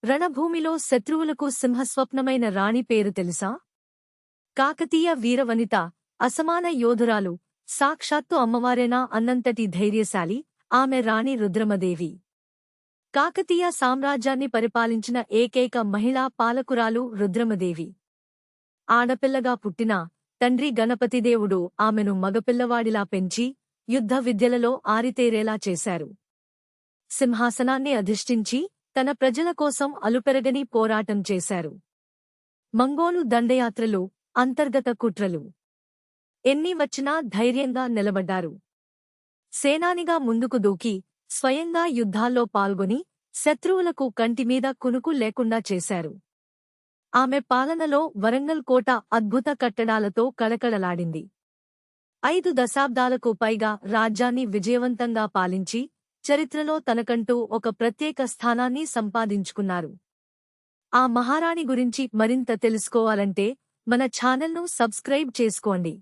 రణభూమిలో శత్రువులకు సింహస్వప్నమైన రాణి పేరు తెలుసా? కాకతీయ వీరవనిత, అసమాన యోధురాలు, సాక్షాత్తు అమ్మవారేనా అన్నంతటి ధైర్యశాలి ఆమె రాణి రుద్రమదేవి. కాకతీయ సామ్రాజ్యాన్ని పరిపాలించిన ఏకైక మహిళా పాలకురాలు రుద్రమదేవి. ఆడపిల్లగా పుట్టినా తండ్రి గణపతిదేవుడు ఆమెను మగపిల్లవాడిలా పెంచి యుద్ధ విద్యలలో ఆరితేరేలా చేశారు. సింహాసనాన్ని అధిష్ఠించి తన ప్రజల కోసం అలుపెరగని పోరాటం చేశారు. మంగోలు దండయాత్రలు, అంతర్గత కుట్రలు ఎన్ని వచ్చినా ధైర్యంగా నిలబడ్డారు. సేనానిగా ముందుకు దూకి స్వయంగా యుద్ధాల్లో పాల్గొని శత్రువులకు కంటిమీద కునుకు లేకుండా చేశారు. ఆమె పాలనలో వరంగల్ కోట అద్భుత కట్టడాలతో కళకళలాడింది. 5 దశాబ్దాలకు పైగా రాజ్యాన్ని విజయవంతంగా పాలించి చరిత్రలో తనకంటూ ఒక ప్రత్యేక స్థానాన్ని సంపాదించుకున్నారు. ఆ మహారాణి గురించి మరింత తెలుసుకోవాలంటే మన ఛానల్ను సబ్స్క్రైబ్ చేసుకోండి.